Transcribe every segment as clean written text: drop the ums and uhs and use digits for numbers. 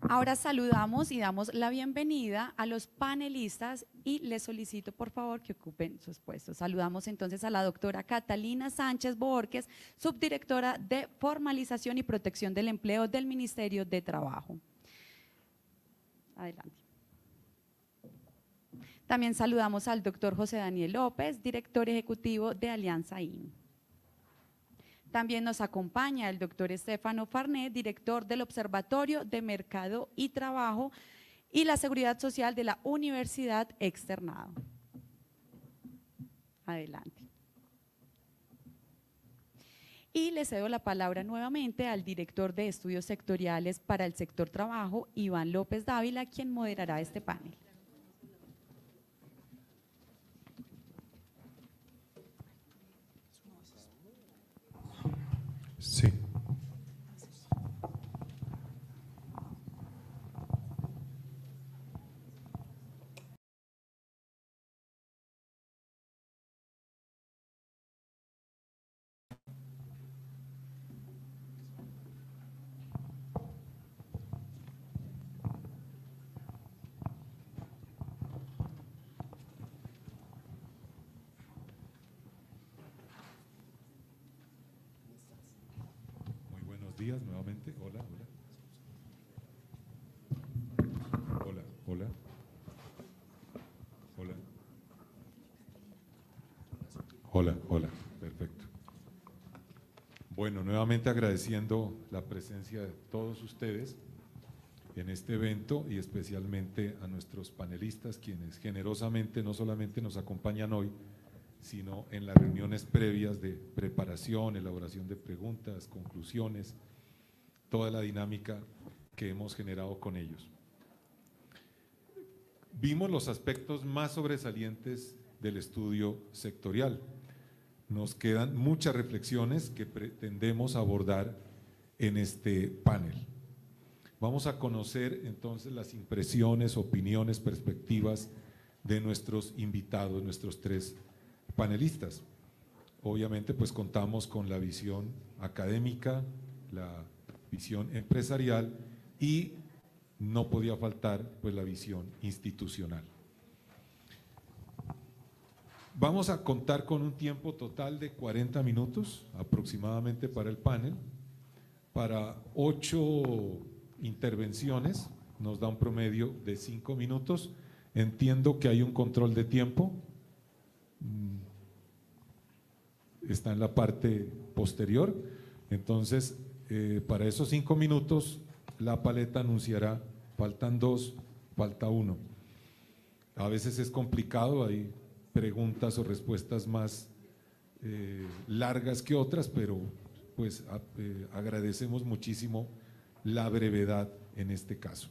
Ahora saludamos y damos la bienvenida a los panelistas y les solicito por favor que ocupen sus puestos. Saludamos entonces a la doctora Catalina Sánchez Borges, subdirectora de Formalización y Protección del Empleo del Ministerio de Trabajo. Adelante. También saludamos al doctor José Daniel López, director ejecutivo de Alianza IN. También nos acompaña el doctor Estefano Farnet, director del Observatorio de Mercado y Trabajo y la Seguridad Social de la Universidad Externado. Adelante. Y le cedo la palabra nuevamente al director de Estudios Sectoriales para el Sector Trabajo, Iván López Dávila, quien moderará este panel. Sí. Muy buenos días nuevamente. Hola, hola. Hola, hola. Hola. Hola, hola. Perfecto. Bueno, nuevamente agradeciendo la presencia de todos ustedes en este evento y especialmente a nuestros panelistas, quienes generosamente no solamente nos acompañan hoy, sino en las reuniones previas de preparación, elaboración de preguntas, conclusiones, toda la dinámica que hemos generado con ellos. Vimos los aspectos más sobresalientes del estudio sectorial. Nos quedan muchas reflexiones que pretendemos abordar en este panel. Vamos a conocer entonces las impresiones, opiniones, perspectivas de nuestros invitados, nuestros tres panelistas. Obviamente pues contamos con la visión académica, la visión empresarial y no podía faltar pues la visión institucional. Vamos a contar con un tiempo total de 40 minutos aproximadamente para el panel, para 8 intervenciones, nos da un promedio de 5 minutos. Entiendo que hay un control de tiempo, está en la parte posterior, entonces para esos 5 minutos la paleta anunciará, faltan 2, falta 1. A veces es complicado, hay preguntas o respuestas más largas que otras, pero pues agradecemos muchísimo la brevedad en este caso.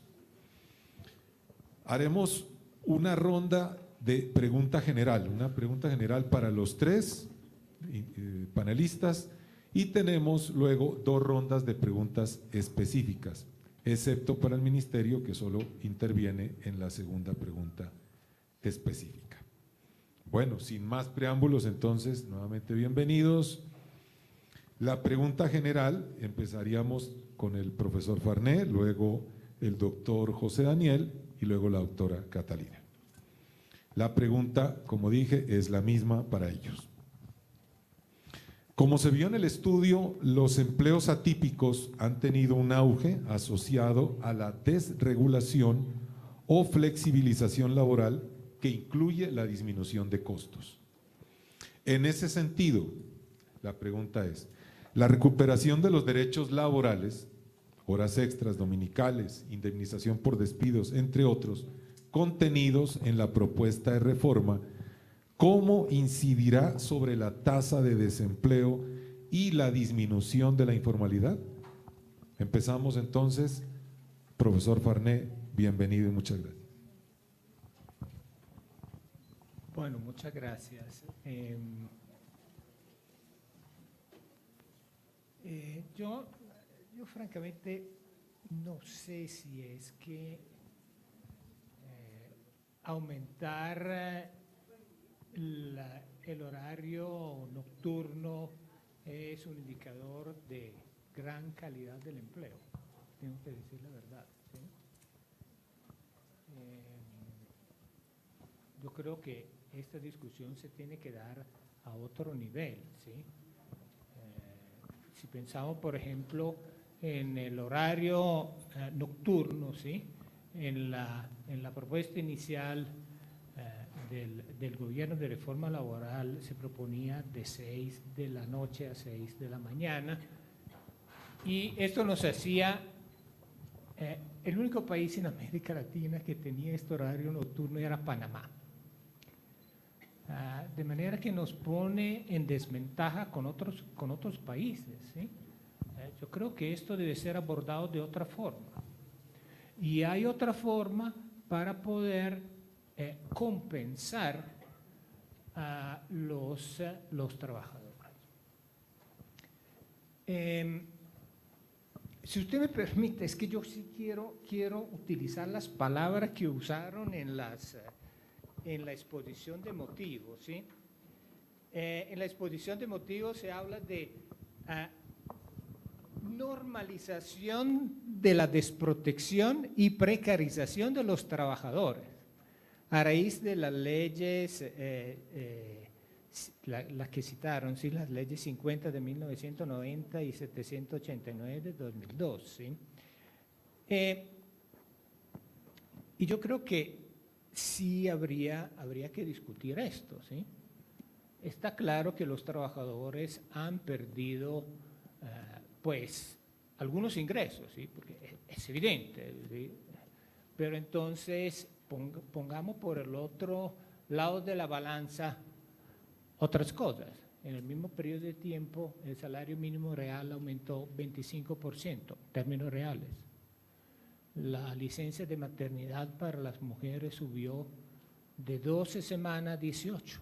Haremos una ronda de pregunta general, una pregunta general para los tres panelistas y tenemos luego 2 rondas de preguntas específicas, excepto para el ministerio que solo interviene en la segunda pregunta específica. Bueno, sin más preámbulos, entonces, nuevamente bienvenidos. La pregunta general, empezaríamos con el profesor Farnet, luego el doctor José Daniel y luego la doctora Catalina. La pregunta, como dije, es la misma para ellos. Como se vio en el estudio, los empleos atípicos han tenido un auge asociado a la desregulación o flexibilización laboral que incluye la disminución de costos. En ese sentido, la pregunta es, ¿la recuperación de los derechos laborales, horas extras, dominicales, indemnización por despidos, entre otros, contenidos en la propuesta de reforma, cómo incidirá sobre la tasa de desempleo y la disminución de la informalidad? Empezamos entonces, profesor Farnet, bienvenido y muchas gracias. Bueno, muchas gracias. Yo francamente no sé si es que aumentar el horario nocturno es un indicador de gran calidad del empleo, tengo que decir la verdad, ¿sí? yo creo que esta discusión se tiene que dar a otro nivel, ¿sí? Si pensamos, por ejemplo, en el horario nocturno, ¿sí? En la propuesta inicial del gobierno de reforma laboral se proponía de 6 de la noche a 6 de la mañana, y esto nos hacía el único país en América Latina que tenía este horario nocturno era Panamá. De manera que nos pone en desventaja con otros países, ¿sí? Yo creo que esto debe ser abordado de otra forma. Y hay otra forma para poder compensar a los trabajadores. Si usted me permite, es que yo sí quiero utilizar las palabras que usaron en la exposición de motivos, ¿sí? En la exposición de motivos se habla de normalización de la desprotección y precarización de los trabajadores a raíz de las leyes, las que citaron, ¿sí? Las leyes 50 de 1990 y 789 de 2002, ¿sí? Y yo creo que sí habría que discutir esto, ¿sí? Está claro que los trabajadores han perdido, pues, algunos ingresos, ¿sí? Porque es evidente, ¿sí? Pero entonces pongamos por el otro lado de la balanza otras cosas. En el mismo periodo de tiempo, el salario mínimo real aumentó 25% en términos reales. La licencia de maternidad para las mujeres subió de 12 semanas a 18.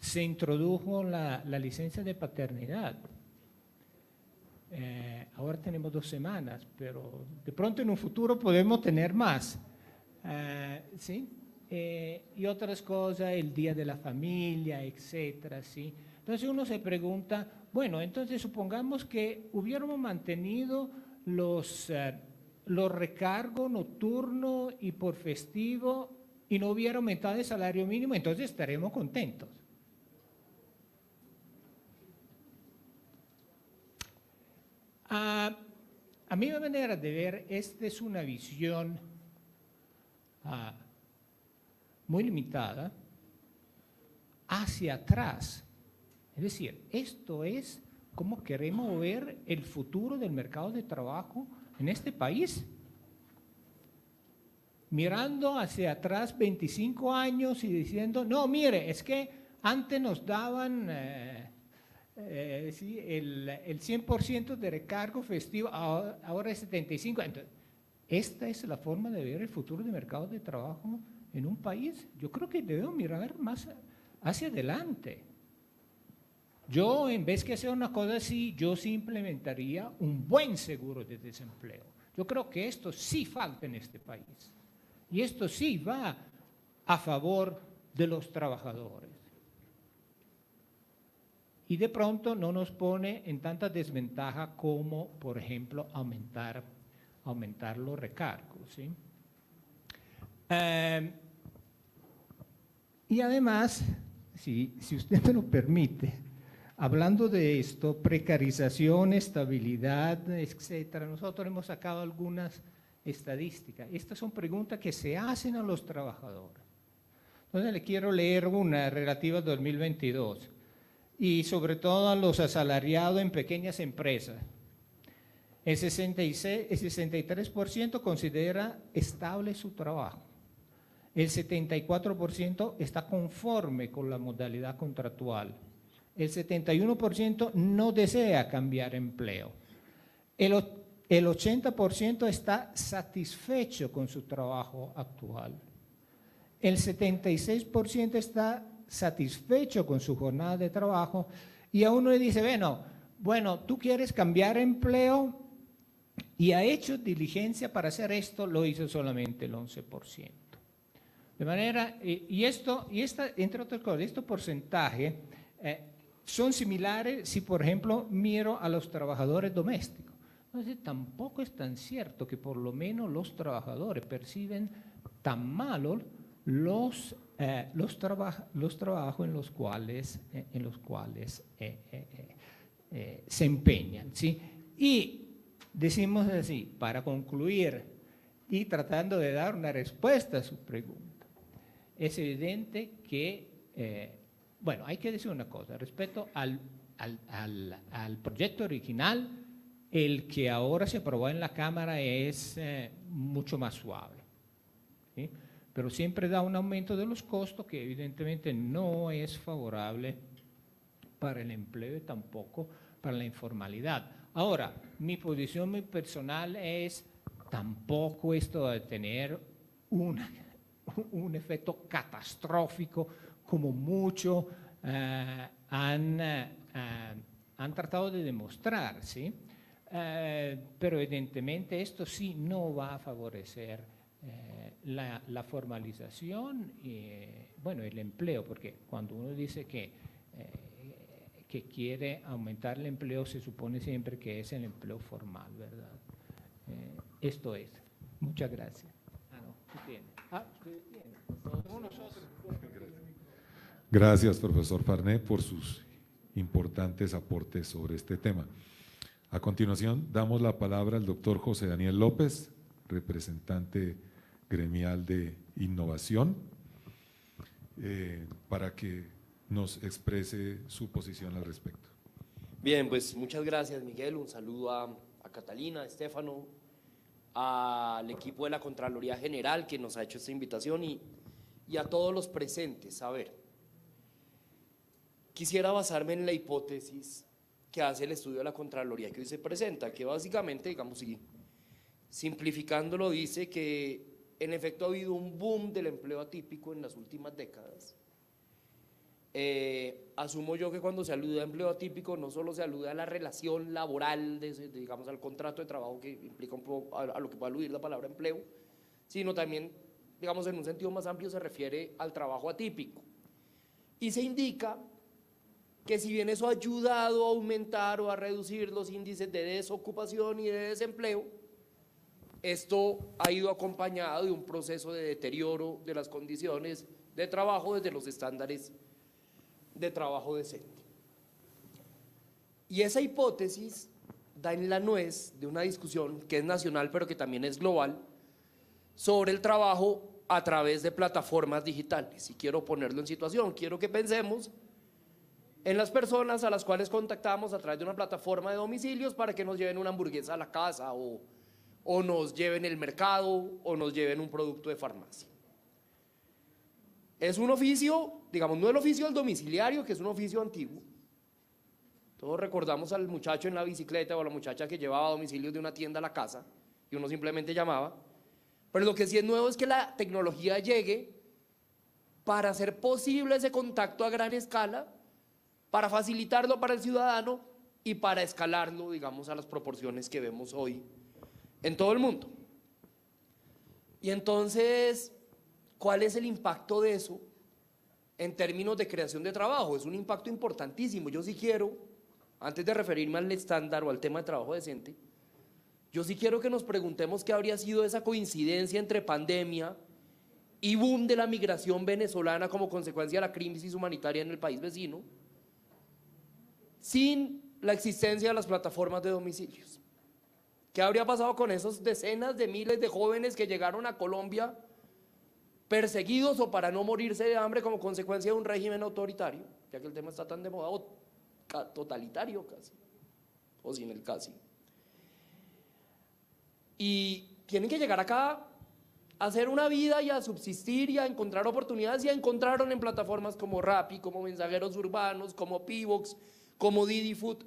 Se introdujo la licencia de paternidad. Ahora tenemos 2 semanas, pero de pronto en un futuro podemos tener más. ¿Sí? Y otras cosas, el Día de la Familia, etcétera, ¿sí? Entonces uno se pregunta, bueno, entonces supongamos que hubiéramos mantenido los recargos nocturnos y por festivo y no hubiera aumentado el salario mínimo, entonces estaremos contentos. A mi manera de ver, esta es una visión muy limitada hacia atrás. Es decir, esto es cómo queremos ver el futuro del mercado de trabajo en este país. Mirando hacia atrás 25 años y diciendo, no, mire, es que antes nos daban sí, el 100% de recargo festivo, ahora es 75%. Entonces, ¿esta es la forma de ver el futuro del mercado de trabajo en un país? Yo creo que debemos mirar más hacia adelante. Yo, en vez de hacer una cosa así, yo sí implementaría un buen seguro de desempleo. Yo creo que esto sí falta en este país. Y esto sí va a favor de los trabajadores. Y de pronto no nos pone en tanta desventaja como, por ejemplo, aumentar los recargos, ¿sí? Y además, si usted me lo permite, hablando de esto, precarización, estabilidad, etcétera, nosotros hemos sacado algunas estadísticas. Estas son preguntas que se hacen a los trabajadores. Entonces le quiero leer una relativa a 2022 y sobre todo a los asalariados en pequeñas empresas. El 63% considera estable su trabajo. El 74% está conforme con la modalidad contractual. El 71% no desea cambiar empleo. El 80% está satisfecho con su trabajo actual. El 76% está satisfecho con su jornada de trabajo y a uno le dice, bueno, tú quieres cambiar empleo y ha hecho diligencia para hacer esto, lo hizo solamente el 11%. De manera, entre otras cosas, estos porcentajes son similares si, por ejemplo, miro a los trabajadores domésticos. Entonces, tampoco es tan cierto que por lo menos los trabajadores perciben tan malos los trabajos en los cuales se empeñan, ¿sí? Y decimos así, para concluir y tratando de dar una respuesta a su pregunta, es evidente que, bueno, hay que decir una cosa, respecto al proyecto original, el que ahora se aprobó en la Cámara es mucho más suave, ¿sí? Pero siempre da un aumento de los costos que evidentemente no es favorable para el empleo y tampoco para la informalidad. Ahora, mi posición muy personal es tampoco esto de tener un efecto catastrófico como mucho han tratado de demostrar, ¿sí? Pero evidentemente esto sí no va a favorecer la formalización y, bueno, el empleo, porque cuando uno dice que quiere aumentar el empleo, se supone siempre que es el empleo formal, ¿verdad? Esto es. Muchas gracias. No, tú tienes. Usted tiene. Nosotros. Gracias, profesor Farné, por sus importantes aportes sobre este tema. A continuación, damos la palabra al doctor José Daniel López, representante gremial de innovación, para que nos exprese su posición al respecto. Bien, pues muchas gracias, Miguel. Un saludo a Catalina, a Estefano, al equipo de la Contraloría General que nos ha hecho esta invitación y a todos los presentes. A ver, quisiera basarme en la hipótesis que hace el estudio de la Contraloría que hoy se presenta, que básicamente, digamos, simplificándolo, dice que en efecto ha habido un boom del empleo atípico en las últimas décadas. Asumo yo que cuando se alude a empleo atípico no solo se alude a la relación laboral, digamos al contrato de trabajo que implica un poco a lo que puede aludir la palabra empleo, sino también, digamos en un sentido más amplio, se refiere al trabajo atípico. Y se indica que si bien eso ha ayudado a aumentar o a reducir los índices de desocupación y de desempleo, esto ha ido acompañado de un proceso de deterioro de las condiciones de trabajo desde los estándares de trabajo decente. Y esa hipótesis da en la nuez de una discusión que es nacional pero que también es global sobre el trabajo a través de plataformas digitales. Y quiero ponerlo en situación, quiero que pensemos en las personas a las cuales contactamos a través de una plataforma de domicilios para que nos lleven una hamburguesa a la casa o nos lleven el mercado o nos lleven un producto de farmacia. Es un oficio, digamos, no el oficio del domiciliario, que es un oficio antiguo. Todos recordamos al muchacho en la bicicleta o a la muchacha que llevaba domicilios de una tienda a la casa y uno simplemente llamaba. Pero lo que sí es nuevo es que la tecnología llegue para hacer posible ese contacto a gran escala, para facilitarlo para el ciudadano y para escalarlo, digamos, a las proporciones que vemos hoy en todo el mundo. Y entonces, ¿cuál es el impacto de eso en términos de creación de trabajo? Es un impacto importantísimo. Yo sí quiero, antes de referirme al estándar o al tema de trabajo decente, yo sí quiero que nos preguntemos qué habría sido esa coincidencia entre pandemia y boom de la migración venezolana como consecuencia de la crisis humanitaria en el país vecino, sin la existencia de las plataformas de domicilios. ¿Qué habría pasado con esos decenas de miles de jóvenes que llegaron a Colombia perseguidos o para no morirse de hambre como consecuencia de un régimen autoritario, ya que el tema está tan de moda, o totalitario casi, o sin el casi? Y tienen que llegar acá a hacer una vida y a subsistir y a encontrar oportunidades, y encontraron en plataformas como Rappi, como Mensajeros Urbanos, como Pivox, como Didi Food,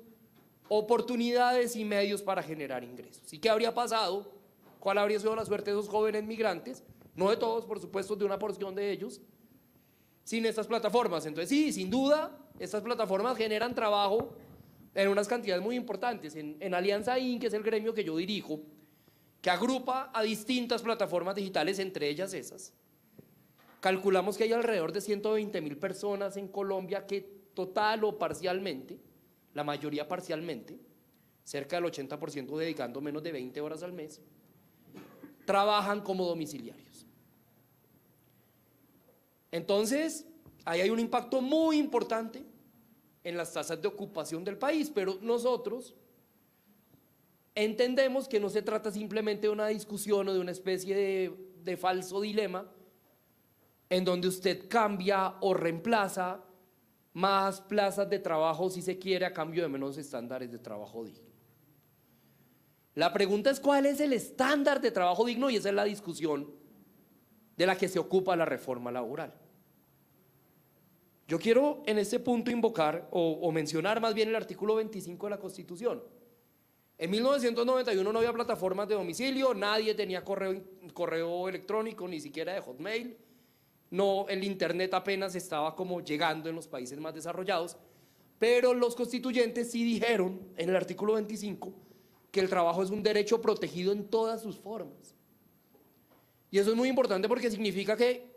oportunidades y medios para generar ingresos. ¿Y qué habría pasado? ¿Cuál habría sido la suerte de esos jóvenes migrantes? No de todos, por supuesto, de una porción de ellos, sin estas plataformas. Entonces sí, sin duda, estas plataformas generan trabajo en unas cantidades muy importantes. En Alianza IN, que es el gremio que yo dirijo, que agrupa a distintas plataformas digitales, entre ellas esas, calculamos que hay alrededor de 120.000 personas en Colombia que total o parcialmente, la mayoría parcialmente, cerca del 80% dedicando menos de 20 horas al mes, trabajan como domiciliarios. Entonces, ahí hay un impacto muy importante en las tasas de ocupación del país, pero nosotros entendemos que no se trata simplemente de una discusión o de una especie de falso dilema en donde usted cambia o reemplaza más plazas de trabajo, si se quiere, a cambio de menos estándares de trabajo digno. La pregunta es cuál es el estándar de trabajo digno, y esa es la discusión de la que se ocupa la reforma laboral. Yo quiero en este punto invocar o mencionar más bien el artículo 25 de la Constitución. En 1991 no había plataformas de domicilio, nadie tenía correo electrónico, ni siquiera de Hotmail. No, el internet apenas estaba como llegando en los países más desarrollados, pero los constituyentes sí dijeron en el artículo 25 que el trabajo es un derecho protegido en todas sus formas. Y eso es muy importante porque significa que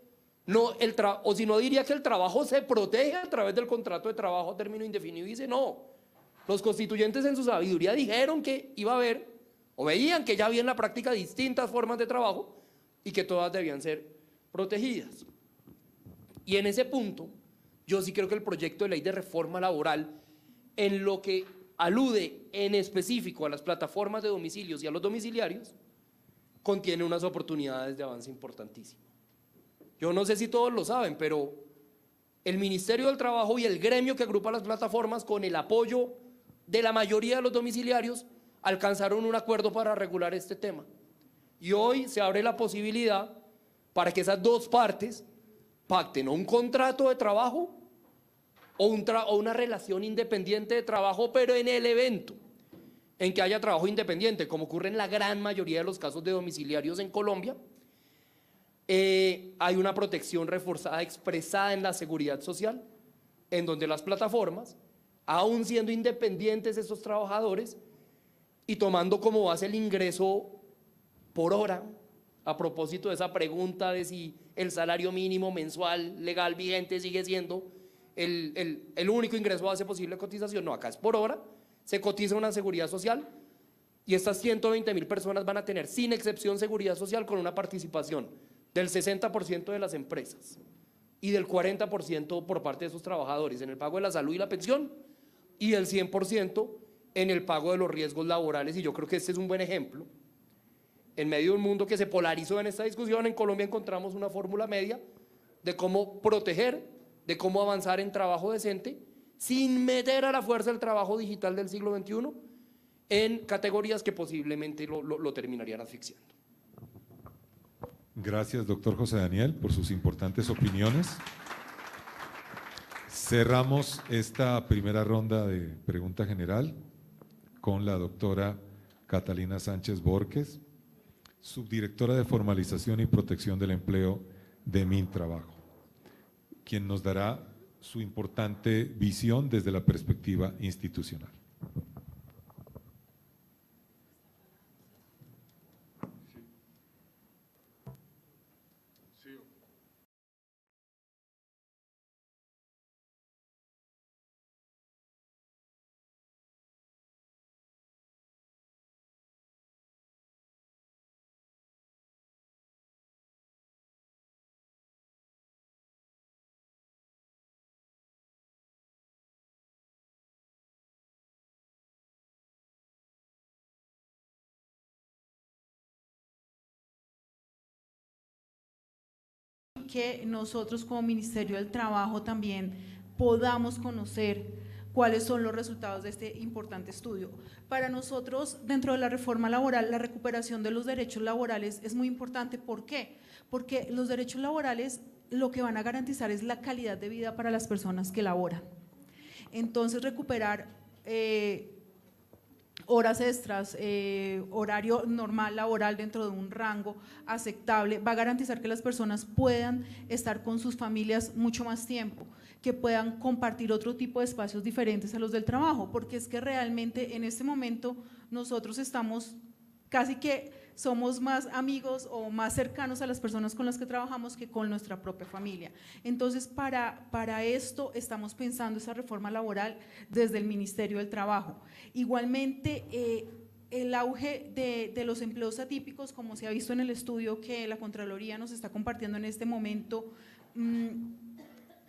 o si no diría que el trabajo se protege a través del contrato de trabajo a término indefinido, y dice no. Los constituyentes en su sabiduría dijeron que iba a haber, o veían que ya había en la práctica distintas formas de trabajo y que todas debían ser protegidas. Y en ese punto, yo sí creo que el proyecto de ley de reforma laboral, en lo que alude en específico a las plataformas de domicilios y a los domiciliarios, contiene unas oportunidades de avance importantísimas. Yo no sé si todos lo saben, pero el Ministerio del Trabajo y el gremio que agrupa las plataformas, con el apoyo de la mayoría de los domiciliarios, alcanzaron un acuerdo para regular este tema. Y hoy se abre la posibilidad para que esas dos partes pacten o un contrato de trabajo o una relación independiente de trabajo, pero en el evento en que haya trabajo independiente, como ocurre en la gran mayoría de los casos de domiciliarios en Colombia, hay una protección reforzada expresada en la seguridad social, en donde las plataformas, aún siendo independientes estos trabajadores y tomando como base el ingreso por hora, a propósito de esa pregunta de si el salario mínimo mensual legal vigente sigue siendo el único ingreso base posible de cotización, no, acá es por hora, se cotiza una seguridad social y estas 120.000 personas van a tener sin excepción seguridad social con una participación del 60% de las empresas y del 40% por parte de sus trabajadores en el pago de la salud y la pensión, y del 100% en el pago de los riesgos laborales. Y yo creo que este es un buen ejemplo. En medio de un mundo que se polarizó en esta discusión, en Colombia encontramos una fórmula media de cómo proteger, de cómo avanzar en trabajo decente, sin meter a la fuerza el trabajo digital del siglo XXI en categorías que posiblemente lo terminarían asfixiando. Gracias, doctor José Daniel, por sus importantes opiniones. Cerramos esta primera ronda de pregunta general con la doctora Catalina Sánchez Borges, subdirectora de Formalización y Protección del Empleo de Mintrabajo, quien nos dará su importante visión desde la perspectiva institucional. Que nosotros como Ministerio del Trabajo también podamos conocer cuáles son los resultados de este importante estudio. Para nosotros, dentro de la reforma laboral, la recuperación de los derechos laborales es muy importante. ¿Por qué? Porque los derechos laborales lo que van a garantizar es la calidad de vida para las personas que laboran. Entonces, recuperar horas extras, horario normal laboral dentro de un rango aceptable, va a garantizar que las personas puedan estar con sus familias mucho más tiempo, que puedan compartir otro tipo de espacios diferentes a los del trabajo, porque es que realmente en este momento nosotros estamos casi que somos más amigos o más cercanos a las personas con las que trabajamos que con nuestra propia familia. Entonces, para esto estamos pensando esa reforma laboral desde el Ministerio del Trabajo. Igualmente, el auge de los empleos atípicos, como se ha visto en el estudio que la Contraloría nos está compartiendo en este momento,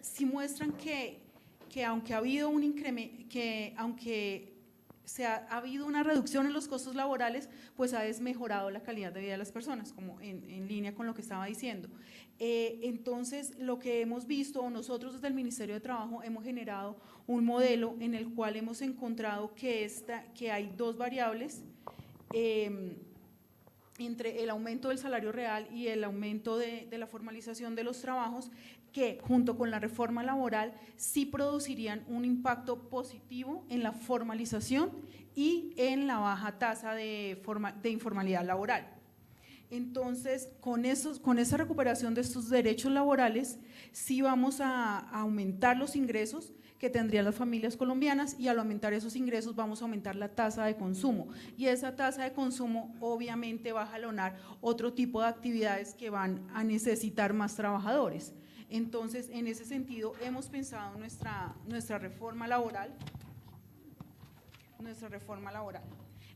sí muestran que aunque ha habido un incremento, que aunque ha habido una reducción en los costos laborales, pues ha desmejorado la calidad de vida de las personas, como en línea con lo que estaba diciendo. Entonces, lo que hemos visto, o nosotros desde el Ministerio de Trabajo hemos generado un modelo en el cual hemos encontrado que hay dos variables entre el aumento del salario real y el aumento de la formalización de los trabajos, que junto con la reforma laboral sí producirían un impacto positivo en la formalización y en la baja tasa de informalidad laboral. Entonces, con esa recuperación de estos derechos laborales, sí vamos a aumentar los ingresos que tendrían las familias colombianas, y al aumentar esos ingresos vamos a aumentar la tasa de consumo, y esa tasa de consumo obviamente va a jalonar otro tipo de actividades que van a necesitar más trabajadores. Entonces, en ese sentido, hemos pensado nuestra reforma laboral.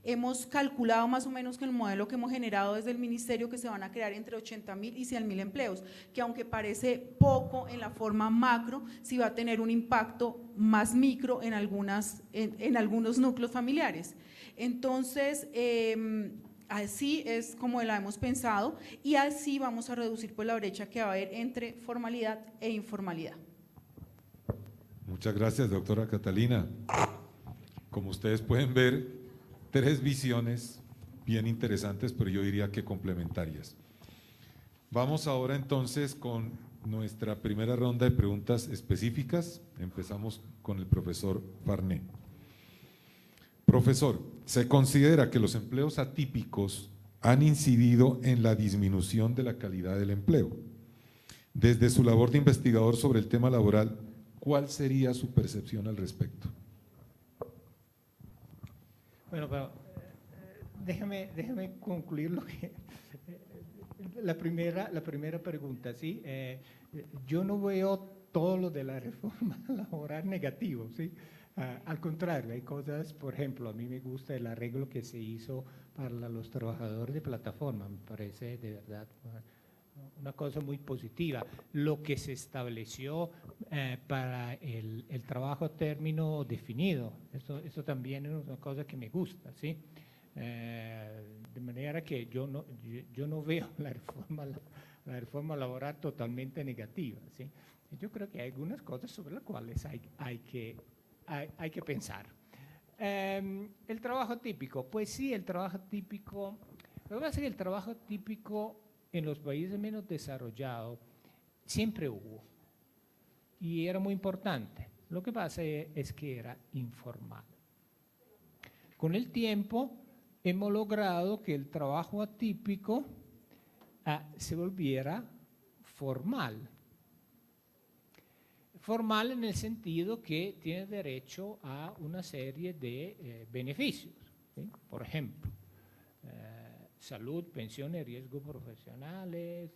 Hemos calculado más o menos que el modelo que hemos generado desde el Ministerio, que se van a crear entre 80.000 y 100.000 empleos, que aunque parece poco en la forma macro, sí va a tener un impacto más micro en algunos núcleos familiares. Entonces, así es como la hemos pensado, y así vamos a reducir pues la brecha que va a haber entre formalidad e informalidad. Muchas gracias, doctora Catalina. Como ustedes pueden ver, tres visiones bien interesantes, pero yo diría que complementarias. Vamos ahora entonces con nuestra primera ronda de preguntas específicas. Empezamos con el profesor Farné. Profesor, ¿se considera que los empleos atípicos han incidido en la disminución de la calidad del empleo? Desde su labor de investigador sobre el tema laboral, ¿cuál sería su percepción al respecto? Bueno, pero déjame concluir lo que la primera pregunta, ¿sí? Yo no veo todo lo de la reforma laboral negativo, ¿sí? Al contrario, hay cosas, por ejemplo, a mí me gusta el arreglo que se hizo para los trabajadores de plataforma, me parece de verdad una cosa muy positiva. Lo que se estableció para el trabajo a término definido, eso también es una cosa que me gusta, ¿sí? De manera que yo no veo la reforma laboral totalmente negativa, ¿sí? Yo creo que hay algunas cosas sobre las cuales hay que pensar. El trabajo típico, pues sí, el trabajo típico, lo que pasa es que el trabajo típico en los países menos desarrollados siempre hubo y era muy importante. Lo que pasa es que era informal. Con el tiempo hemos logrado que el trabajo atípico se volviera formal. Formal en el sentido que tiene derecho a una serie de beneficios, ¿sí? Por ejemplo, salud, pensiones, riesgos profesionales,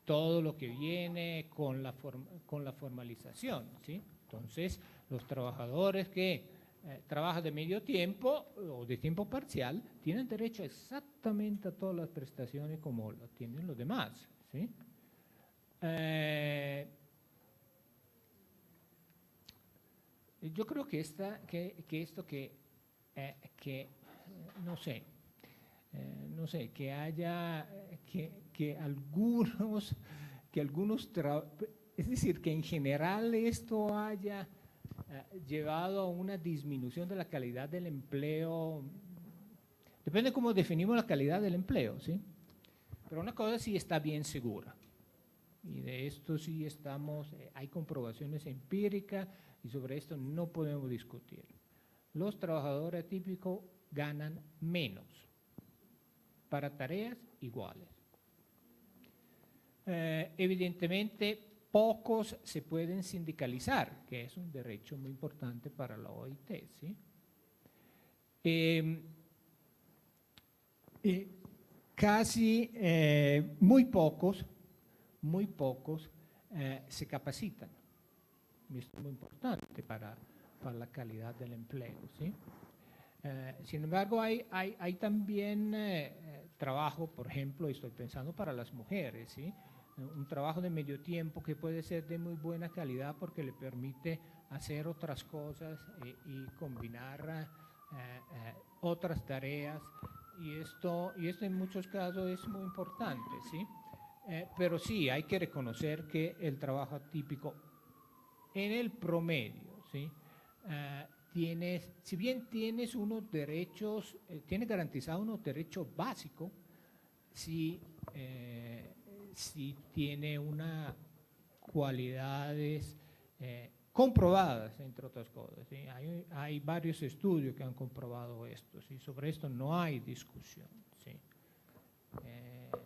todo lo que viene con la formalización, ¿sí? Entonces, los trabajadores que trabajan de medio tiempo o de tiempo parcial tienen derecho exactamente a todas las prestaciones como lo tienen los demás, ¿sí? Yo creo que no sé, que haya, que algunos, es decir, que en general esto haya llevado a una disminución de la calidad del empleo. Depende cómo definimos la calidad del empleo, ¿sí? Pero una cosa sí está bien segura, y de esto sí hay comprobaciones empíricas, y sobre esto no podemos discutir. Los trabajadores atípicos ganan menos para tareas iguales. Evidentemente, pocos se pueden sindicalizar, que es un derecho muy importante para la OIT, ¿sí? Casi muy pocos se capacitan. Y esto es muy importante para la calidad del empleo, ¿sí? Sin embargo, hay también trabajo, por ejemplo, estoy pensando para las mujeres, ¿sí? Un trabajo de medio tiempo que puede ser de muy buena calidad porque le permite hacer otras cosas y combinar otras tareas, y esto en muchos casos es muy importante, ¿sí? Pero sí, hay que reconocer que el trabajo atípico en el promedio, ¿sí? Si bien tienes unos derechos, tiene garantizado unos derechos básicos, sí tiene unas cualidades comprobadas, entre otras cosas, ¿sí? Hay varios estudios que han comprobado esto, ¿sí? Sobre esto no hay discusión, ¿sí?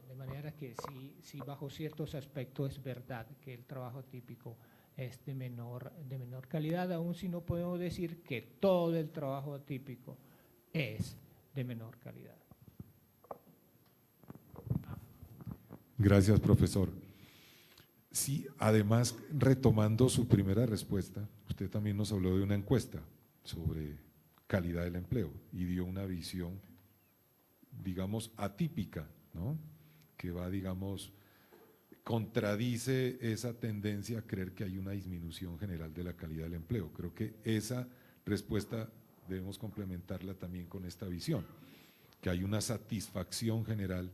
De manera que sí, bajo ciertos aspectos es verdad que el trabajo atípico es de menor calidad, aun si no podemos decir que todo el trabajo atípico es de menor calidad. Gracias, profesor. Sí, además, retomando su primera respuesta, usted también nos habló de una encuesta sobre calidad del empleo y dio una visión, digamos, atípica, ¿no? Que va, digamos, contradice esa tendencia a creer que hay una disminución general de la calidad del empleo. Creo que esa respuesta debemos complementarla también con esta visión, que hay una satisfacción general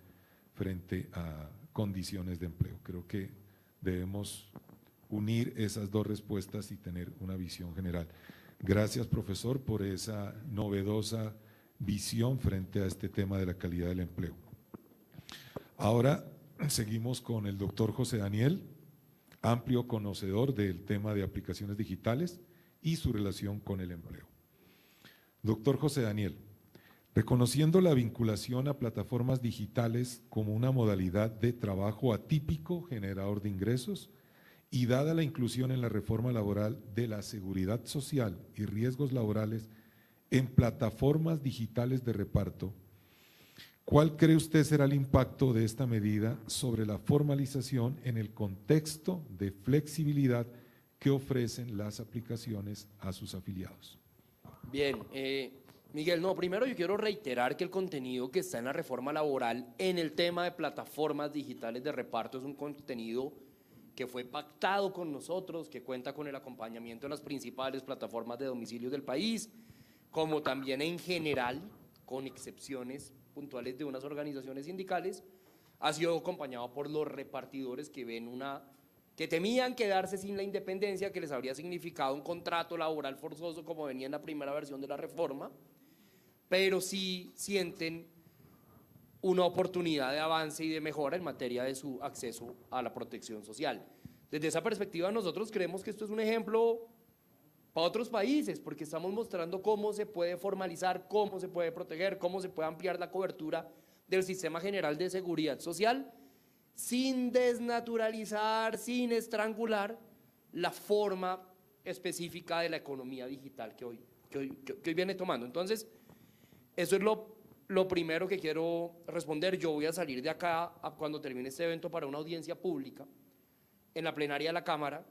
frente a condiciones de empleo. Creo que debemos unir esas dos respuestas y tener una visión general. Gracias, profesor, por esa novedosa visión frente a este tema de la calidad del empleo. Ahora seguimos con el doctor José Daniel, amplio conocedor del tema de aplicaciones digitales y su relación con el empleo. Doctor José Daniel, reconociendo la vinculación a plataformas digitales como una modalidad de trabajo atípico generador de ingresos y dada la inclusión en la reforma laboral de la seguridad social y riesgos laborales en plataformas digitales de reparto, ¿cuál cree usted será el impacto de esta medida sobre la formalización en el contexto de flexibilidad que ofrecen las aplicaciones a sus afiliados? Bien, Miguel, no, primero yo quiero reiterar que el contenido que está en la reforma laboral en el tema de plataformas digitales de reparto es un contenido que fue pactado con nosotros, que cuenta con el acompañamiento de las principales plataformas de domicilio del país, como también en general, con excepciones puntuales de unas organizaciones sindicales, ha sido acompañado por los repartidores que temían quedarse sin la independencia que les habría significado un contrato laboral forzoso como venía en la primera versión de la reforma, pero sí sienten una oportunidad de avance y de mejora en materia de su acceso a la protección social. Desde esa perspectiva nosotros creemos que esto es un ejemplo para otros países, porque estamos mostrando cómo se puede formalizar, cómo se puede proteger, cómo se puede ampliar la cobertura del sistema general de seguridad social sin desnaturalizar, sin estrangular la forma específica de la economía digital que hoy viene tomando. Entonces, eso es lo primero que quiero responder. Yo voy a salir de acá cuando termine este evento para una audiencia pública en la plenaria de la Cámara,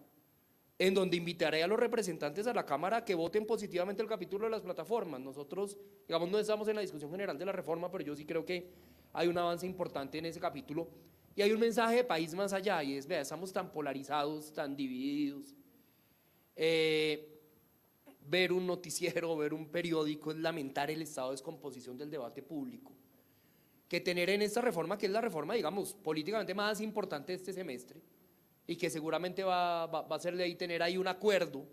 en donde invitaré a los representantes a la Cámara a que voten positivamente el capítulo de las plataformas. Nosotros, digamos, no estamos en la discusión general de la reforma, pero yo sí creo que hay un avance importante en ese capítulo y hay un mensaje de país más allá, y es, vea, estamos tan polarizados, tan divididos. Ver un noticiero, ver un periódico es lamentar el estado de descomposición del debate público. Que tener en esta reforma, que es la reforma, digamos, políticamente más importante de este semestre, y que seguramente va a ser ley, tener ahí un acuerdo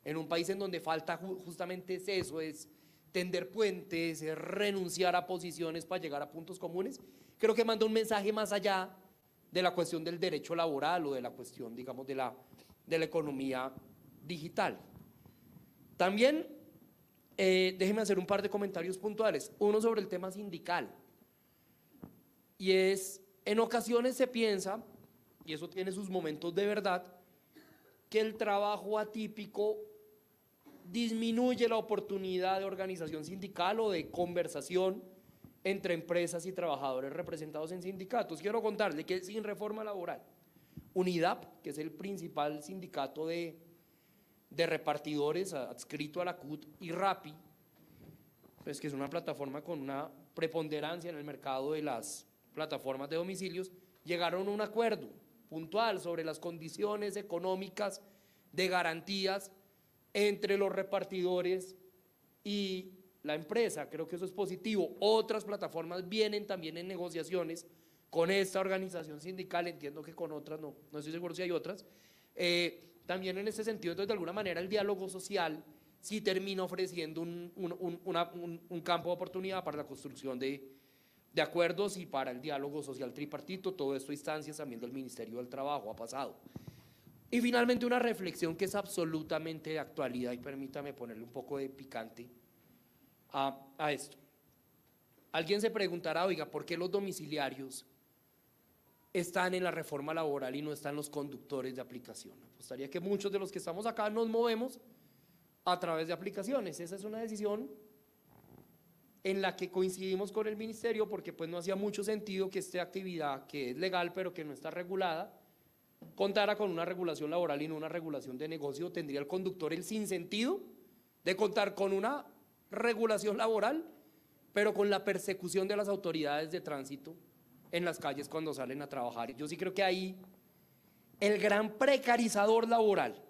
en un país en donde falta justamente eso, es tender puentes, es renunciar a posiciones para llegar a puntos comunes, creo que manda un mensaje más allá de la cuestión del derecho laboral o de la cuestión, digamos, de la economía digital. También, déjeme hacer un par de comentarios puntuales, uno sobre el tema sindical, y es, en ocasiones se piensa, y eso tiene sus momentos de verdad, que el trabajo atípico disminuye la oportunidad de organización sindical o de conversación entre empresas y trabajadores representados en sindicatos. Quiero contarle que sin reforma laboral, UNIDAP, que es el principal sindicato de repartidores adscrito a la CUT, y RAPI, pues que es una plataforma con una preponderancia en el mercado de las plataformas de domicilios, llegaron a un acuerdo puntual sobre las condiciones económicas de garantías entre los repartidores y la empresa. Creo que eso es positivo. Otras plataformas vienen también en negociaciones con esta organización sindical, entiendo que con otras, no estoy seguro si hay otras, también en ese sentido. Entonces, de alguna manera, el diálogo social sí termina ofreciendo un campo de oportunidad para la construcción de acuerdos y para el diálogo social tripartito. Todo esto a instancias también del Ministerio del Trabajo ha pasado. Y finalmente una reflexión que es absolutamente de actualidad, y permítame ponerle un poco de picante a esto. Alguien se preguntará, oiga, ¿por qué los domiciliarios están en la reforma laboral y no están los conductores de aplicación? Apostaría que muchos de los que estamos acá nos movemos a través de aplicaciones. Esa es una decisión en la que coincidimos con el ministerio, porque pues no hacía mucho sentido que esta actividad, que es legal pero que no está regulada, contara con una regulación laboral y no una regulación de negocio. Tendría el conductor el sinsentido de contar con una regulación laboral, pero con la persecución de las autoridades de tránsito en las calles cuando salen a trabajar. Yo sí creo que ahí el gran precarizador laboral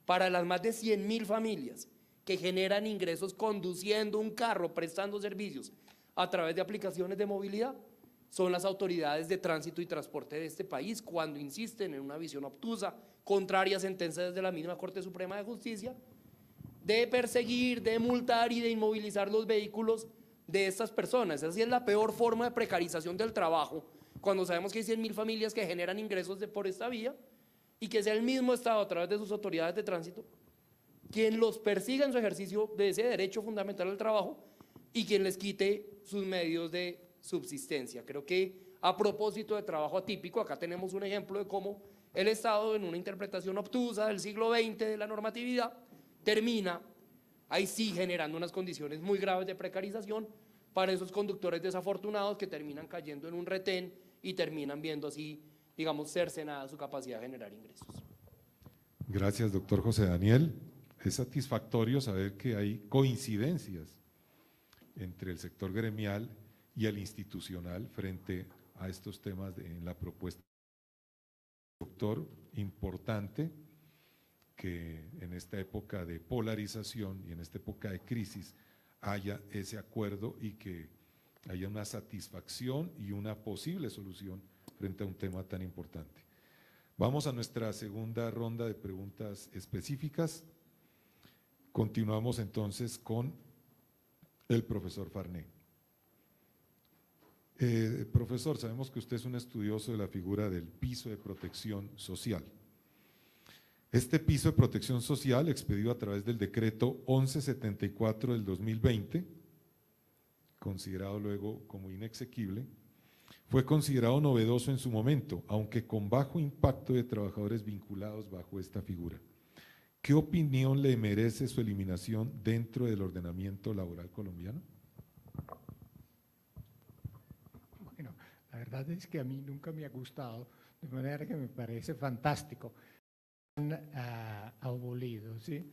para las más de 100.000 familias que generan ingresos conduciendo un carro, prestando servicios a través de aplicaciones de movilidad, son las autoridades de tránsito y transporte de este país, cuando insisten en una visión obtusa, contraria a sentencias de la misma Corte Suprema de Justicia, de perseguir, de multar y de inmovilizar los vehículos de estas personas. Así es la peor forma de precarización del trabajo, cuando sabemos que hay 100.000 familias que generan ingresos por esta vía, y que sea el mismo Estado a través de sus autoridades de tránsito quien los persiga en su ejercicio de ese derecho fundamental al trabajo y quien les quite sus medios de subsistencia. Creo que a propósito de trabajo atípico, acá tenemos un ejemplo de cómo el Estado, en una interpretación obtusa del siglo XX de la normatividad, termina ahí sí generando unas condiciones muy graves de precarización para esos conductores desafortunados que terminan cayendo en un retén y terminan viendo así, digamos, cercenada su capacidad de generar ingresos. Gracias, doctor José Daniel. Es satisfactorio saber que hay coincidencias entre el sector gremial y el institucional frente a estos temas en la propuesta. Doctor, importante que en esta época de polarización y en esta época de crisis haya ese acuerdo y que haya una satisfacción y una posible solución frente a un tema tan importante. Vamos a nuestra segunda ronda de preguntas específicas. Continuamos entonces con el profesor Farné. Profesor, sabemos que usted es un estudioso de la figura del piso de protección social. Este piso de protección social, expedido a través del decreto 1174 del 2020, considerado luego como inexequible, fue considerado novedoso en su momento, aunque con bajo impacto de trabajadores vinculados bajo esta figura. ¿Qué opinión le merece su eliminación dentro del ordenamiento laboral colombiano? Bueno, la verdad es que a mí nunca me ha gustado, de manera que me parece fantástico. Abolido, ¿sí?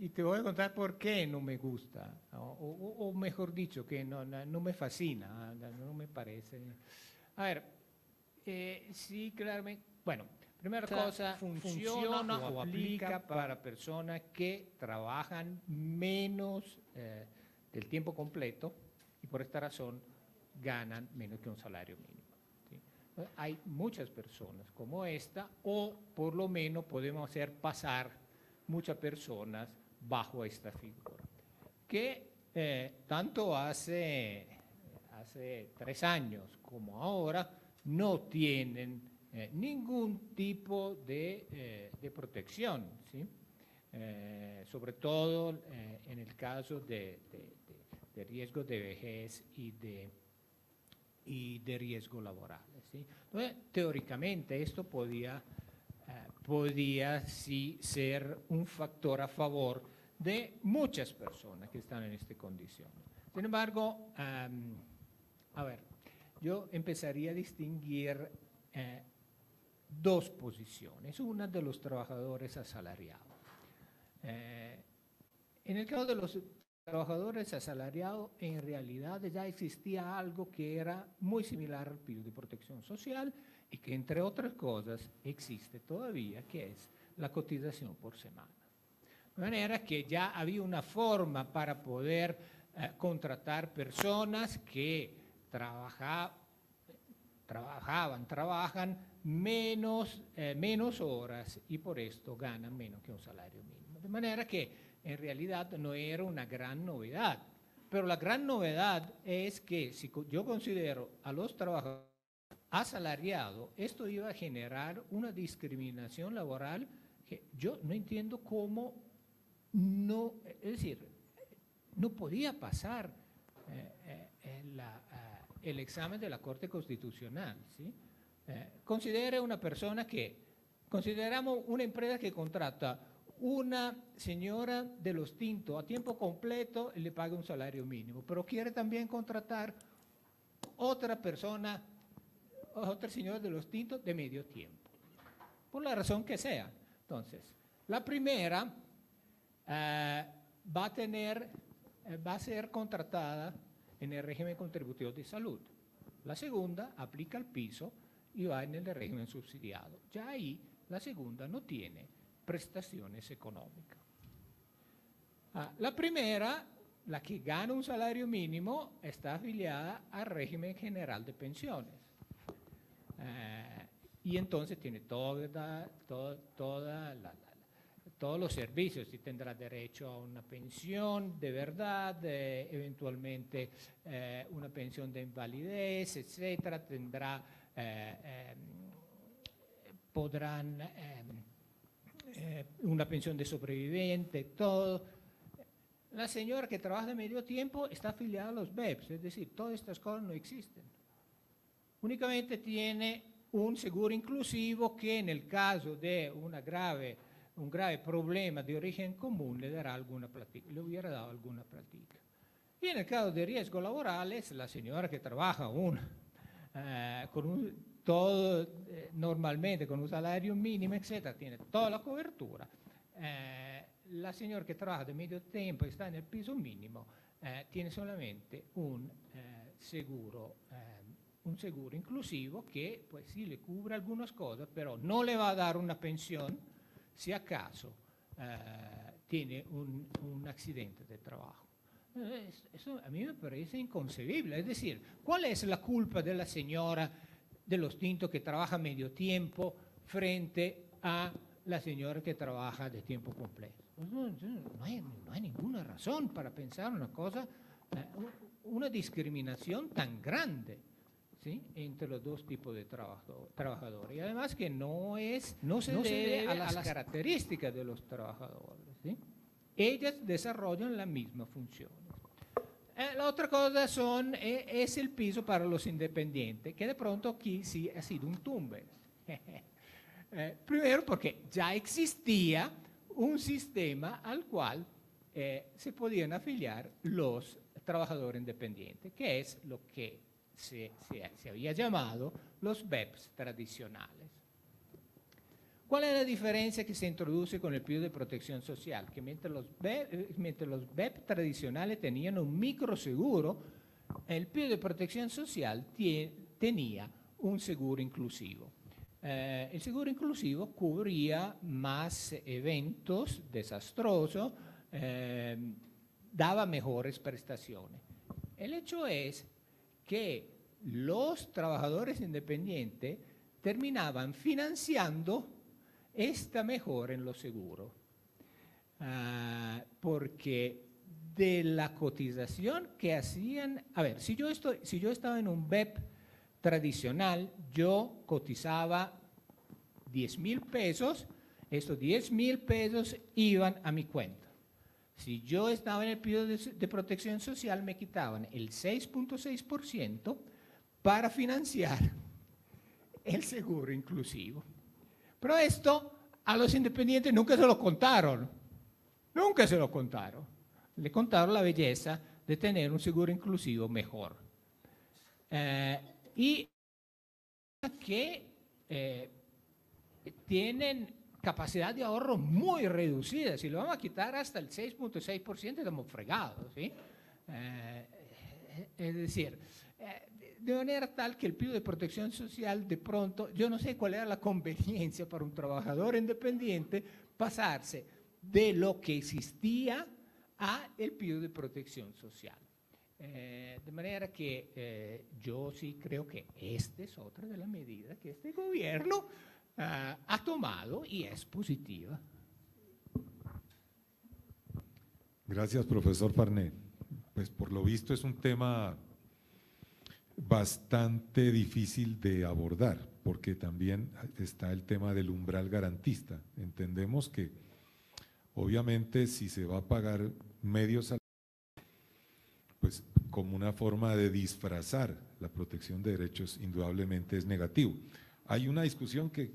Y te voy a contar por qué no me gusta, o mejor dicho, que no me fascina, no me parece. A ver, sí, claramente, bueno, primera cosa, funciona o aplica para personas que trabajan menos del tiempo completo y por esta razón ganan menos que un salario mínimo. Hay muchas personas como esta, o por lo menos podemos hacer pasar muchas personas bajo esta figura, que tanto hace 3 años como ahora no tienen ningún tipo de protección, ¿sí? Sobre todo en el caso de riesgo de vejez y de riesgo laboral, ¿sí? Entonces, teóricamente esto podía sí ser un factor a favor de muchas personas que están en esta condición. Sin embargo, a ver, yo empezaría a distinguir 2 posiciones. Una de los trabajadores asalariados. En el caso de los trabajadores asalariados, en realidad ya existía algo que era muy similar al piso de protección social y que, entre otras cosas, existe todavía, que es la cotización por semana. De manera que ya había una forma para poder contratar personas que trabajan menos horas y por esto ganan menos que un salario mínimo. De manera que en realidad no era una gran novedad, pero la gran novedad es que si yo considero a los trabajadores asalariados, esto iba a generar una discriminación laboral que yo no entiendo cómo no, es decir, no podía pasar el examen de la Corte Constitucional, ¿sí? Considere una persona consideramos una empresa que contrata una señora de los tintos a tiempo completo y le paga un salario mínimo, pero quiere también contratar otra persona, otra señora de los tintos de medio tiempo, por la razón que sea. Entonces, la primera va a ser contratada en el régimen contributivo de salud. La segunda aplica el piso y va en el régimen subsidiado. Ya ahí la segunda no tiene prestaciones económicas. La primera, la que gana un salario mínimo, está afiliada al régimen general de pensiones. Y entonces tiene todos los servicios, y tendrá derecho a una pensión de verdad, eventualmente una pensión de invalidez, etcétera, podrán una pensión de sobreviviente, todo. La señora que trabaja de medio tiempo está afiliada a los BEPS, es decir, todas estas cosas no existen. Únicamente tiene un seguro inclusivo que en el caso de un grave problema de origen común le hubiera dado alguna platica. Y en el caso de riesgos laborales, la señora que trabaja normalmente con un salario mínimo, etcétera, tiene toda la cobertura. La señora que trabaja de medio tiempo y está en el piso mínimo tiene solamente un seguro inclusivo que pues sí le cubre algunas cosas, pero no le va a dar una pensión si acaso tiene un accidente de trabajo. Eso a mí me parece inconcebible. Es decir, ¿cuál es la culpa de la señora de los tintos que trabaja medio tiempo frente a la señora que trabaja de tiempo completo? No hay ninguna razón para pensar una discriminación tan grande, ¿sí?, entre los dos tipos de trabajadores. Y además que no se debe a las características de los trabajadores, ¿sí? Ellas desarrollan la misma función. La otra cosa es el piso para los independientes, que de pronto aquí sí ha sido un tumbe. Primero porque ya existía un sistema al cual se podían afiliar los trabajadores independientes, que es lo que se había llamado los BEPS tradicionales. ¿Cuál es la diferencia que se introduce con el piso de protección social? Que mientras los BEPS tradicionales tenían un microseguro, el piso de protección social tenía un seguro inclusivo. El seguro inclusivo cubría más eventos desastrosos, daba mejores prestaciones. El hecho es que los trabajadores independientes terminaban financiando esta mejora en los seguros, porque de la cotización que hacían, a ver, si yo estaba en un BEP tradicional, yo cotizaba 10,000 pesos, estos 10,000 pesos iban a mi cuenta. Si yo estaba en el periodo de protección social, me quitaban el 6.6% para financiar el seguro inclusivo. Pero esto a los independientes nunca se lo contaron. Nunca se lo contaron. Le contaron la belleza de tener un seguro inclusivo mejor. Y que tienen capacidad de ahorro muy reducida. Si lo vamos a quitar hasta el 6.6%, estamos fregados, ¿sí? Es decir, de manera tal que el periodo de protección social, de pronto, yo no sé cuál era la conveniencia para un trabajador independiente pasarse de lo que existía a el periodo de protección social. De manera que yo sí creo que esta es otra de las medidas que este gobierno ha tomado y es positiva. Gracias, profesor Farné. Pues por lo visto es un tema bastante difícil de abordar, porque también está el tema del umbral garantista. Entendemos que obviamente si se va a pagar medio salario, pues como una forma de disfrazar la protección de derechos, indudablemente es negativo. Hay una discusión que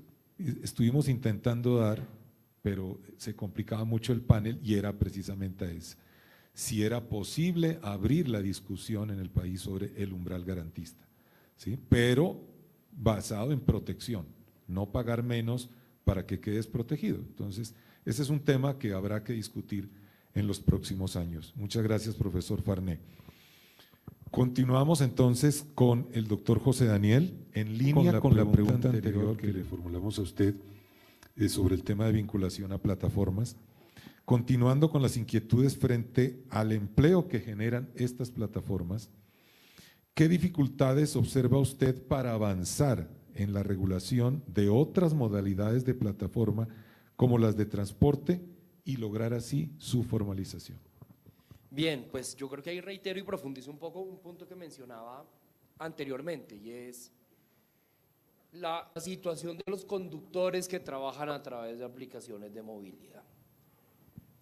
estuvimos intentando dar, pero se complicaba mucho el panel y era precisamente esa: si era posible abrir la discusión en el país sobre el umbral garantista, ¿sí? Pero basado en protección, no pagar menos para que quedes protegido. Entonces, ese es un tema que habrá que discutir en los próximos años. Muchas gracias, profesor Farné. Continuamos entonces con el doctor José Daniel, en línea con la pregunta anterior que le formulamos a usted sobre el tema de vinculación a plataformas. Continuando con las inquietudes frente al empleo que generan estas plataformas, ¿qué dificultades observa usted para avanzar en la regulación de otras modalidades de plataforma como las de transporte y lograr así su formalización? Bien, pues yo creo que ahí reitero y profundizo un poco un punto que mencionaba anteriormente, y es la situación de los conductores que trabajan a través de aplicaciones de movilidad.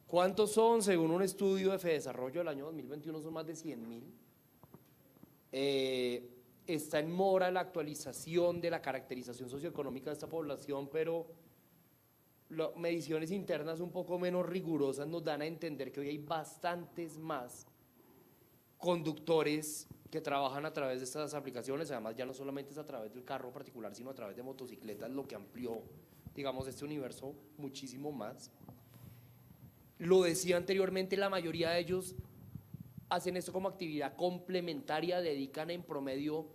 ¿Cuántos son? Según un estudio de FEDesarrollo del año 2021, son más de 100.000. Está en mora la actualización de la caracterización socioeconómica de esta población, pero mediciones internas un poco menos rigurosas nos dan a entender que hoy hay bastantes más conductores que trabajan a través de estas aplicaciones. Además, ya no solamente es a través del carro particular, sino a través de motocicletas, lo que amplió, digamos, este universo muchísimo más. Lo decía anteriormente, la mayoría de ellos hacen esto como actividad complementaria, dedican en promedio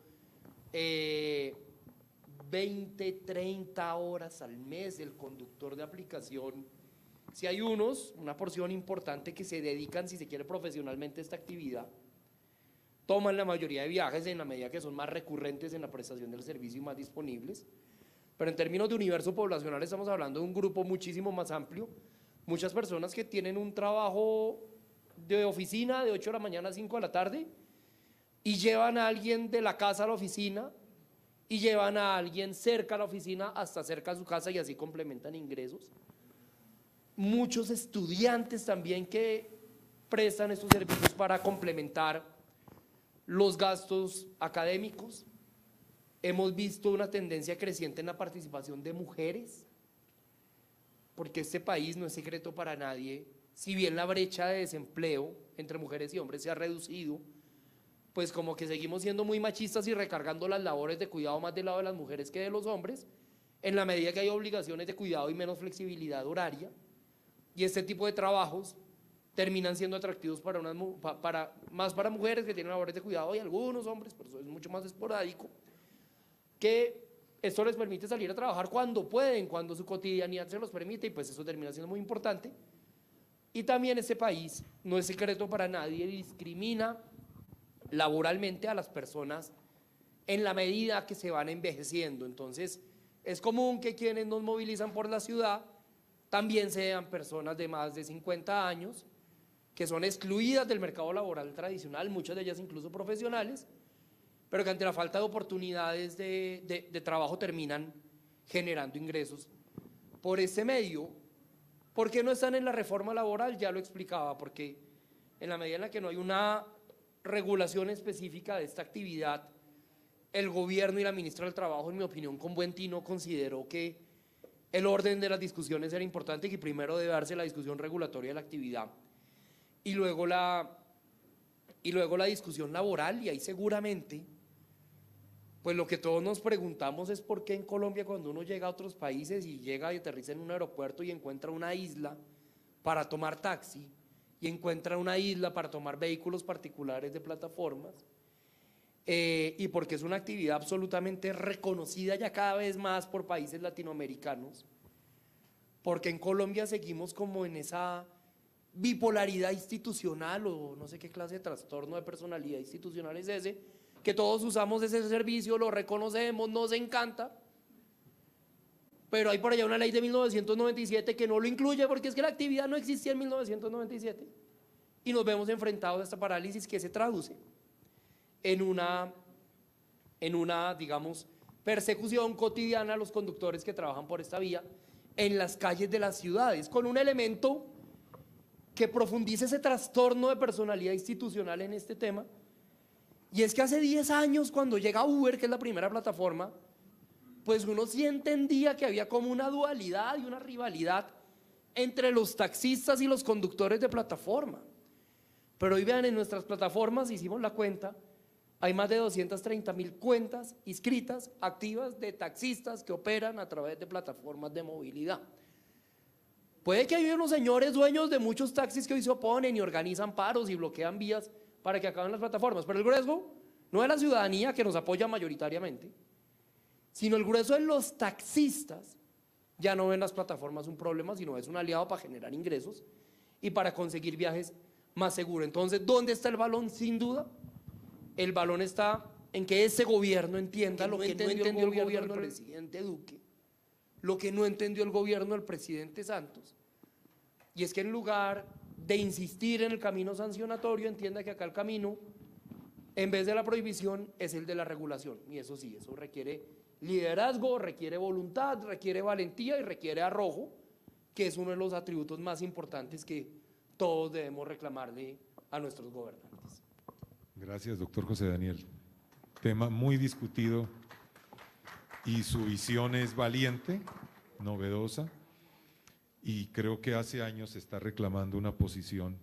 20, 30 horas al mes. El conductor de aplicación, si hay una porción importante que se dedican, si se quiere, profesionalmente a esta actividad, toman la mayoría de viajes en la medida que son más recurrentes en la prestación del servicio y más disponibles, pero en términos de universo poblacional estamos hablando de un grupo muchísimo más amplio, muchas personas que tienen un trabajo de oficina de 8 de la mañana a 5 de la tarde y llevan a alguien de la casa a la oficina y llevan a alguien cerca a la oficina hasta cerca a su casa, y así complementan ingresos. Muchos estudiantes también que prestan estos servicios para complementar los gastos académicos. Hemos visto una tendencia creciente en la participación de mujeres, porque este país, no es secreto para nadie, si bien la brecha de desempleo entre mujeres y hombres se ha reducido, pues como que seguimos siendo muy machistas y recargando las labores de cuidado más del lado de las mujeres que de los hombres, en la medida que hay obligaciones de cuidado y menos flexibilidad horaria, y este tipo de trabajos terminan siendo atractivos más para mujeres que tienen labores de cuidado, y algunos hombres, pero eso es mucho más esporádico, que esto les permite salir a trabajar cuando pueden, cuando su cotidianidad se los permite, y pues eso termina siendo muy importante. Y también este país, no es secreto para nadie, discrimina laboralmente a las personas en la medida que se van envejeciendo. Entonces es común que quienes nos movilizan por la ciudad también sean personas de más de 50 años que son excluidas del mercado laboral tradicional, muchas de ellas incluso profesionales, pero que ante la falta de oportunidades de trabajo terminan generando ingresos por ese medio. ¿Por qué no están en la reforma laboral? Ya lo explicaba, porque en la medida en la que no hay una regulación específica de esta actividad, el gobierno y la ministra del Trabajo, en mi opinión, con buen tino, consideró que el orden de las discusiones era importante y que primero debe darse la discusión regulatoria de la actividad y luego la discusión laboral, y ahí seguramente Pues lo que todos nos preguntamos es por qué en Colombia, cuando uno llega a otros países y llega y aterriza en un aeropuerto y encuentra una isla para tomar taxi y encuentra una isla para tomar vehículos particulares de plataformas, y porque es una actividad absolutamente reconocida ya cada vez más por países latinoamericanos, porque en Colombia seguimos como en esa bipolaridad institucional, o no sé qué clase de trastorno de personalidad institucional es ese, que todos usamos ese servicio, lo reconocemos, nos encanta, pero hay por allá una ley de 1997 que no lo incluye, porque es que la actividad no existía en 1997, y nos vemos enfrentados a esta parálisis que se traduce en una, digamos, persecución cotidiana a los conductores que trabajan por esta vía en las calles de las ciudades, con un elemento que profundice ese trastorno de personalidad institucional en este tema. Y es que hace 10 años, cuando llega Uber, que es la primera plataforma, pues uno sí entendía que había como una dualidad y una rivalidad entre los taxistas y los conductores de plataforma. Pero hoy vean, en nuestras plataformas, hicimos la cuenta, hay más de 230.000 cuentas inscritas, activas, de taxistas que operan a través de plataformas de movilidad. Puede que haya unos señores dueños de muchos taxis que hoy se oponen y organizan paros y bloquean vías para que acaben las plataformas, pero el grueso no es la ciudadanía, que nos apoya mayoritariamente, sino el grueso de los taxistas. Ya no ven las plataformas un problema, sino es un aliado para generar ingresos y para conseguir viajes más seguros. Entonces, ¿dónde está el balón? Sin duda, el balón está en que ese gobierno entienda lo que no entendió el gobierno del presidente Duque, lo que no entendió el gobierno del presidente Santos, y es que en lugar de insistir en el camino sancionatorio, entienda que acá el camino, en vez de la prohibición, es el de la regulación. Y eso sí, eso requiere liderazgo, requiere voluntad, requiere valentía y requiere arrojo, que es uno de los atributos más importantes que todos debemos reclamarle a nuestros gobernantes. Gracias, doctor José Daniel. Tema muy discutido y su visión es valiente, novedosa, y creo que hace años se está reclamando una posición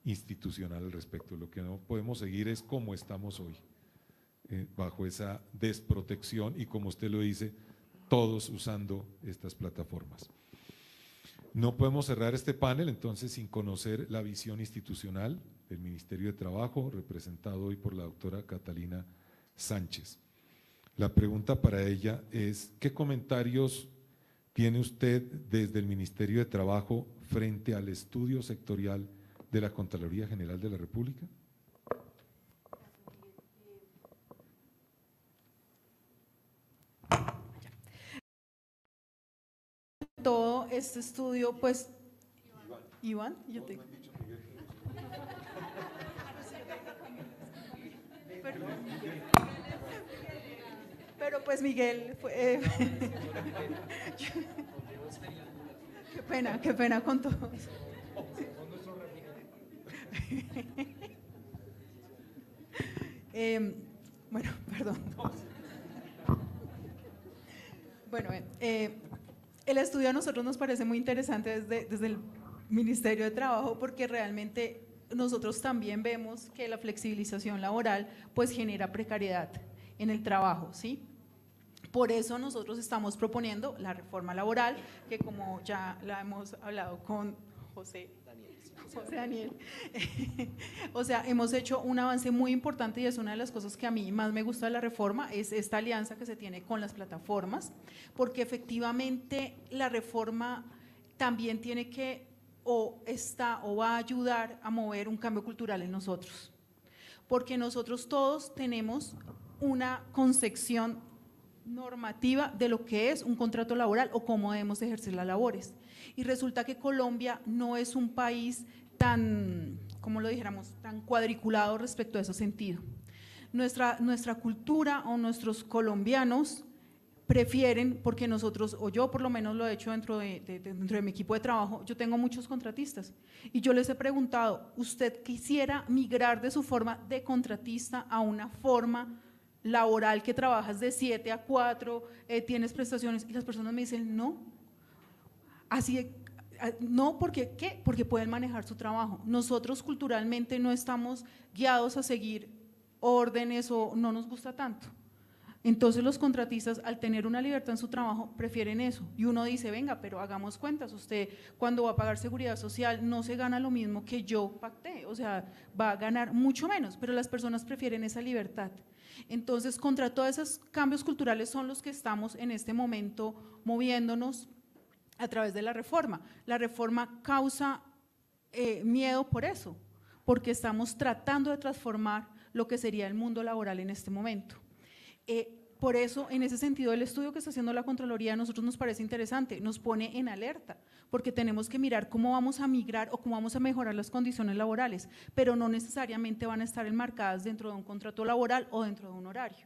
institucional al respecto. Lo que no podemos seguir es como estamos hoy, bajo esa desprotección y, como usted lo dice, todos usando estas plataformas. No podemos cerrar este panel entonces sin conocer la visión institucional del Ministerio de Trabajo, representado hoy por la doctora Catalina Sánchez. La pregunta para ella es: ¿qué comentarios tiene usted desde el Ministerio de Trabajo frente al estudio sectorial de la Contraloría General de la República? Todo este estudio, pues, Iván, yo te... Pero pues Miguel fue, qué pena con todos. Bueno, perdón. Bueno, el estudio a nosotros nos parece muy interesante desde el Ministerio de Trabajo, porque realmente nosotros también vemos que la flexibilización laboral pues genera precariedad en el trabajo, ¿sí? Por eso nosotros estamos proponiendo la reforma laboral, que como ya la hemos hablado con José Daniel, o sea, hemos hecho un avance muy importante, y es una de las cosas que a mí más me gusta de la reforma, es esta alianza que se tiene con las plataformas, porque efectivamente la reforma también tiene que, o va a ayudar a mover un cambio cultural en nosotros, porque nosotros todos tenemos una concepción normativa de lo que es un contrato laboral o cómo debemos ejercer las labores, y resulta que Colombia no es un país tan, como lo dijéramos, tan cuadriculado respecto a ese sentido. Nuestra cultura, o nuestros colombianos prefieren, porque nosotros, o yo por lo menos lo he hecho dentro de mi equipo de trabajo, yo tengo muchos contratistas y yo les he preguntado: ¿usted quisiera migrar de su forma de contratista a una forma laboral que trabajas de 7 a 4, tienes prestaciones? Y las personas me dicen no. Así no, ¿porque qué? Porque pueden manejar su trabajo. Nosotros culturalmente no estamos guiados a seguir órdenes, o no nos gusta tanto. Entonces los contratistas, al tener una libertad en su trabajo, prefieren eso. Y uno dice, venga, pero hagamos cuentas, usted cuando va a pagar seguridad social no se gana lo mismo que yo pacté, o sea, va a ganar mucho menos, pero las personas prefieren esa libertad. Entonces, contra todos esos cambios culturales son los que estamos en este momento moviéndonos a través de la reforma. La reforma causa miedo por eso, porque estamos tratando de transformar lo que sería el mundo laboral en este momento. Por eso, en ese sentido, el estudio que está haciendo la Contraloría a nosotros nos parece interesante, nos pone en alerta, porque tenemos que mirar cómo vamos a migrar o cómo vamos a mejorar las condiciones laborales, pero no necesariamente van a estar enmarcadas dentro de un contrato laboral o dentro de un horario.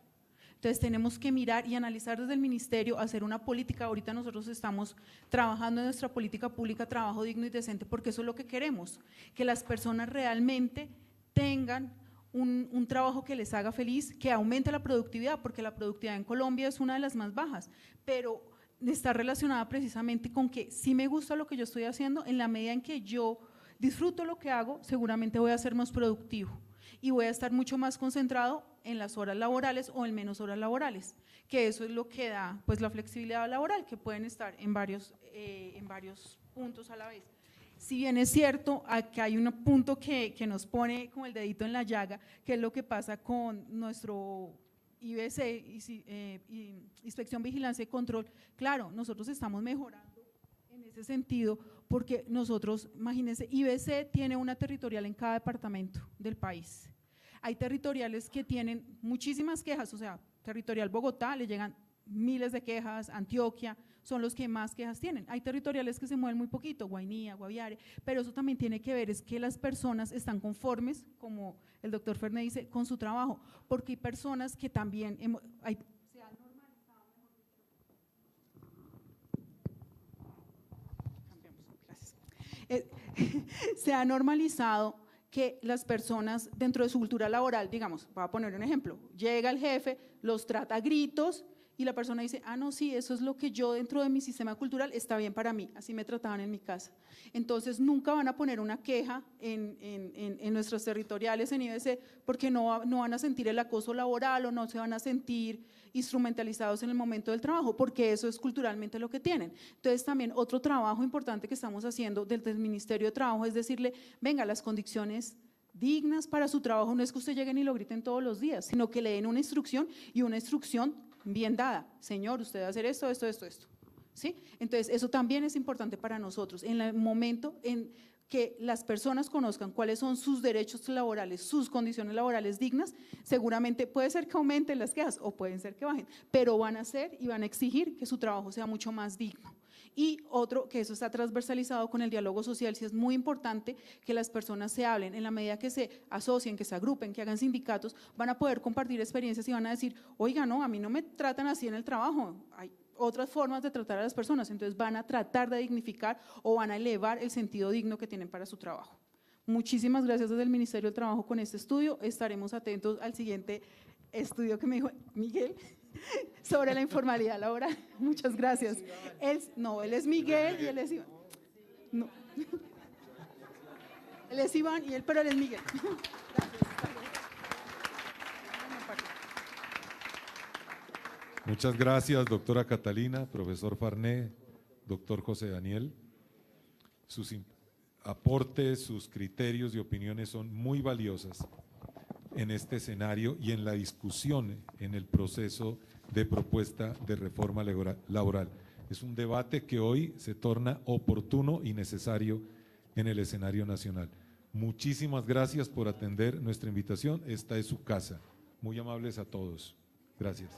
Entonces tenemos que mirar y analizar desde el ministerio, hacer una política. Ahorita nosotros estamos trabajando en nuestra política pública, trabajo digno y decente, porque eso es lo que queremos, que las personas realmente tengan un trabajo que les haga feliz, que aumente la productividad, porque la productividad en Colombia es una de las más bajas, pero está relacionada precisamente con que si me gusta lo que yo estoy haciendo, en la medida en que yo disfruto lo que hago, seguramente voy a ser más productivo y voy a estar mucho más concentrado en las horas laborales o en menos horas laborales, que eso es lo que da pues la flexibilidad laboral, que pueden estar en varios puntos a la vez. Si bien es cierto, aquí hay un punto que nos pone como el dedito en la llaga, que es lo que pasa con nuestro IBC, Inspección, Vigilancia y Control. Claro, nosotros estamos mejorando en ese sentido, porque nosotros, imagínense, IBC tiene una territorial en cada departamento del país. Hay territoriales que tienen muchísimas quejas, o sea, territorial Bogotá, le llegan miles de quejas, Antioquia, son los que más quejas tienen. Hay territoriales que se mueven muy poquito, Guainía, Guaviare, pero eso también tiene que ver es que las personas están conformes, como el doctor Fernández dice, con su trabajo, porque hay personas que también se han normalizado, se ha normalizado que las personas dentro de su cultura laboral, digamos, voy a poner un ejemplo, llega el jefe, los trata a gritos, y la persona dice, ah, no, sí, eso es lo que yo dentro de mi sistema cultural está bien para mí, así me trataban en mi casa. Entonces, nunca van a poner una queja en nuestros territoriales, en IBC, porque no van a sentir el acoso laboral o no se van a sentir instrumentalizados en el momento del trabajo, porque eso es culturalmente lo que tienen. Entonces, también otro trabajo importante que estamos haciendo desde el Ministerio de Trabajo es decirle, venga, las condiciones dignas para su trabajo no es que usted lleguen y lo griten todos los días, sino que le den una instrucción y una instrucción bien dada, señor, usted va a hacer esto, ¿sí? Entonces, eso también es importante para nosotros, en el momento en que las personas conozcan cuáles son sus derechos laborales, sus condiciones laborales dignas, seguramente puede ser que aumenten las quejas o pueden ser que bajen, pero van a hacer y van a exigir que su trabajo sea mucho más digno. Y otro, que eso está transversalizado con el diálogo social, sí es muy importante que las personas se hablen, en la medida que se asocien, que se agrupen, que hagan sindicatos, van a poder compartir experiencias y van a decir, oiga, no, a mí no me tratan así en el trabajo, hay otras formas de tratar a las personas, entonces van a tratar de dignificar o van a elevar el sentido digno que tienen para su trabajo. Muchísimas gracias desde el Ministerio del Trabajo con este estudio, estaremos atentos al siguiente estudio que me dijo Miguel sobre la informalidad laboral. Muchas gracias. Él es Miguel y él es Iván. No. Él es Iván y pero él es Miguel. Muchas gracias, doctora Catalina, profesor Farné, doctor José Daniel. Sus aportes, sus criterios y opiniones son muy valiosas en este escenario y en la discusión, en el proceso de propuesta de reforma laboral. Es un debate que hoy se torna oportuno y necesario en el escenario nacional. Muchísimas gracias por atender nuestra invitación. Esta es su casa. Muy amables a todos. Gracias.